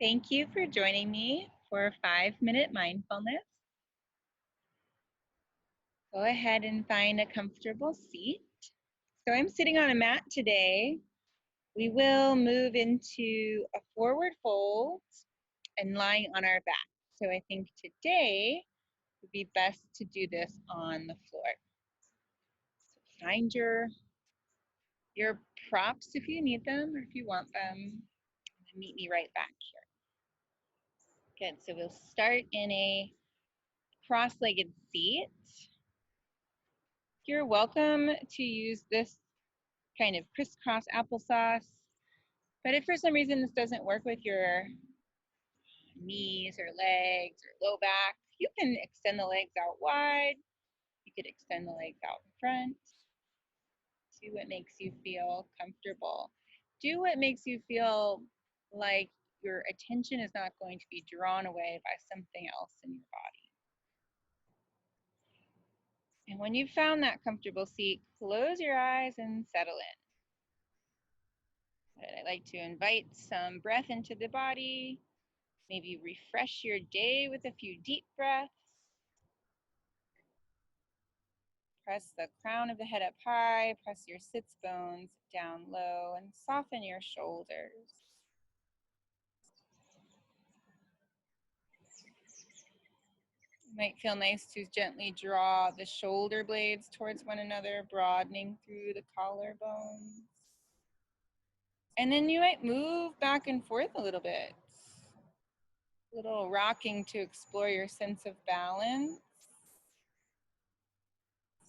Thank you for joining me for 5-minute mindfulness. Go ahead and find a comfortable seat. So I'm sitting on a mat today. We will move into a forward fold and lying on our back. So I think today would be best to do this on the floor. So find your props if you need them or if you want them, and meet me right back here. Good, so we'll start in a cross-legged seat. You're welcome to use this kind of crisscross applesauce, but if for some reason this doesn't work with your knees or legs or low back, you can extend the legs out wide. You could extend the legs out in front. Do what makes you feel comfortable. Do what makes you feel like your attention is not going to be drawn away by something else in your body. And when you've found that comfortable seat, close your eyes and settle in. I like to invite some breath into the body. Maybe refresh your day with a few deep breaths. Press the crown of the head up high, press your sits bones down low, and soften your shoulders. It might feel nice to gently draw the shoulder blades towards one another, broadening through the collarbones. And then you might move back and forth a little bit. A little rocking to explore your sense of balance.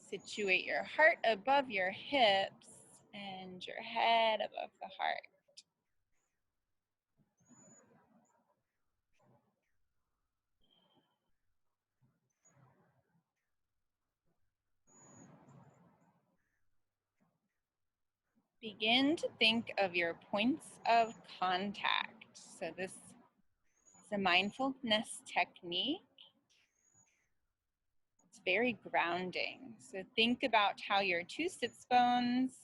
Situate your heart above your hips and your head above the heart. Begin to think of your points of contact. So this is a mindfulness technique. It's very grounding. So think about how your two sits bones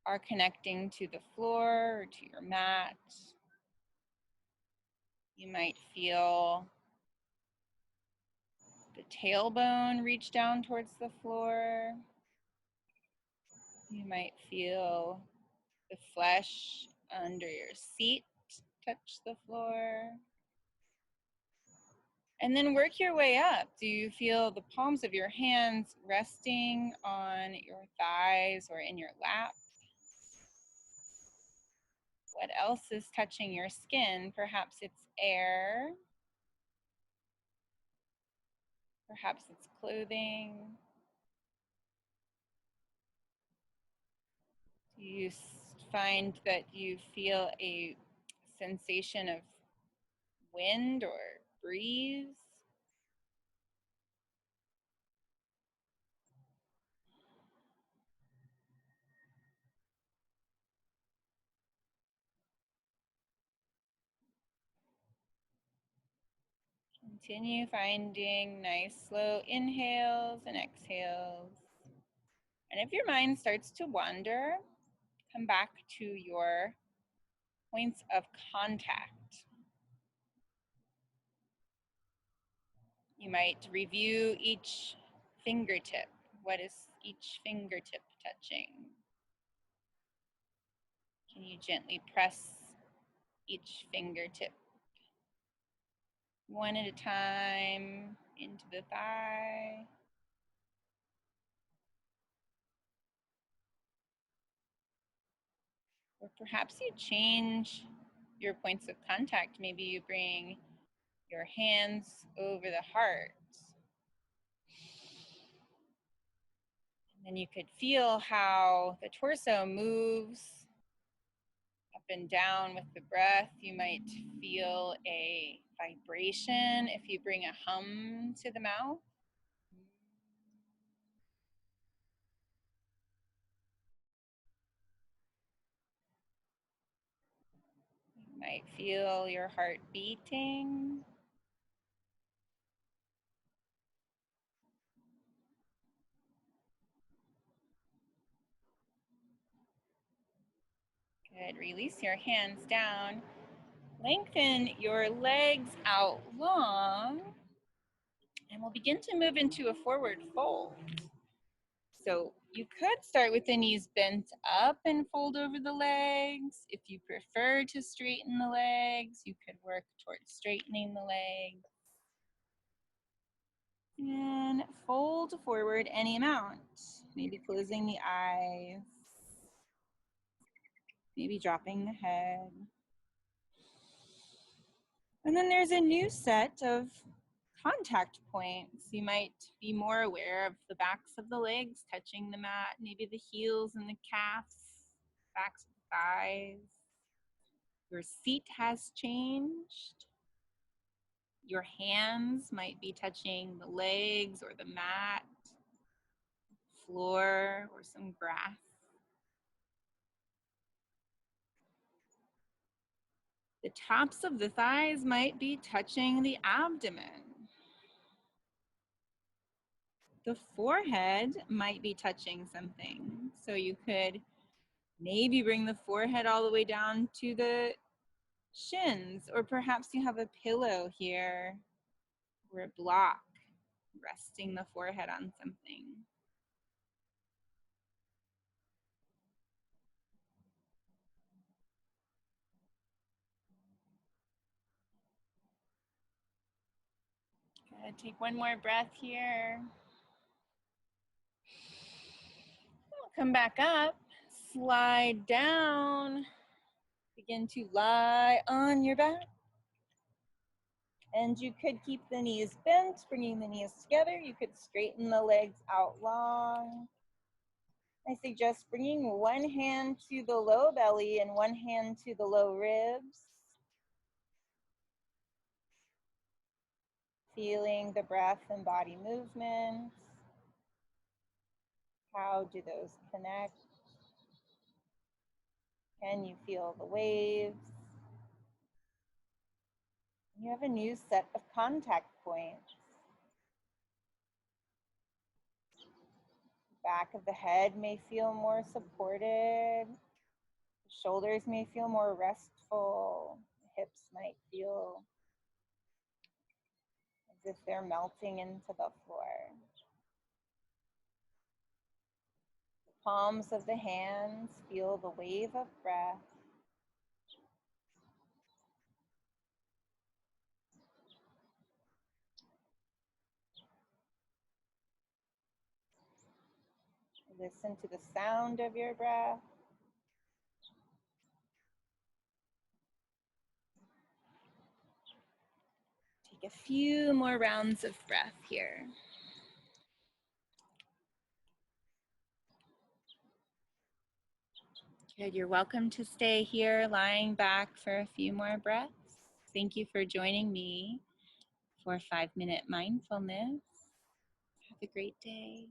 are connecting to the floor or to your mat. You might feel the tailbone reach down towards the floor. You might feel the flesh under your seat touch the floor. And then work your way up. Do you feel the palms of your hands resting on your thighs or in your lap? What else is touching your skin? Perhaps it's air. Perhaps it's clothing. Do you find that you feel a sensation of wind or breeze? Continue finding nice slow inhales and exhales. And if your mind starts to wander, come back to your points of contact. You might review each fingertip. What is each fingertip touching? Can you gently press each fingertip one at a time into the thigh? Or perhaps you change your points of contact. Maybe you bring your hands over the heart. And then you could feel how the torso moves up and down with the breath. You might feel a vibration if you bring a hum to the mouth. You might feel your heart beating. Good. Release your hands down. Lengthen your legs out long, and we'll begin to move into a forward fold. So you could start with the knees bent up and fold over the legs. If you prefer to straighten the legs, you could work towards straightening the legs. And fold forward any amount. Maybe closing the eyes. Maybe dropping the head. And then there's a new set of contact points. You might be more aware of the backs of the legs touching the mat, maybe the heels and the calves, backs of the thighs. Your seat has changed. Your hands might be touching the legs or the mat, floor, or some grass. The tops of the thighs might be touching the abdomen. The forehead might be touching something. So you could maybe bring the forehead all the way down to the shins, or perhaps you have a pillow here or a block resting the forehead on something. Good. Take one more breath here. Come back up, slide down, begin to lie on your back. And you could keep the knees bent, bringing the knees together. You could straighten the legs out long. I suggest bringing one hand to the low belly and one hand to the low ribs. Feeling the breath and body movements. How do those connect? Can you feel the waves? You have a new set of contact points. Back of the head may feel more supported. The shoulders may feel more restful. The hips might feel as if they're melting into the floor. The palms of the hands feel the wave of breath. Listen to the sound of your breath. Take a few more rounds of breath here. Good, you're welcome to stay here lying back for a few more breaths. Thank you for joining me for 5-minute mindfulness. Have a great day.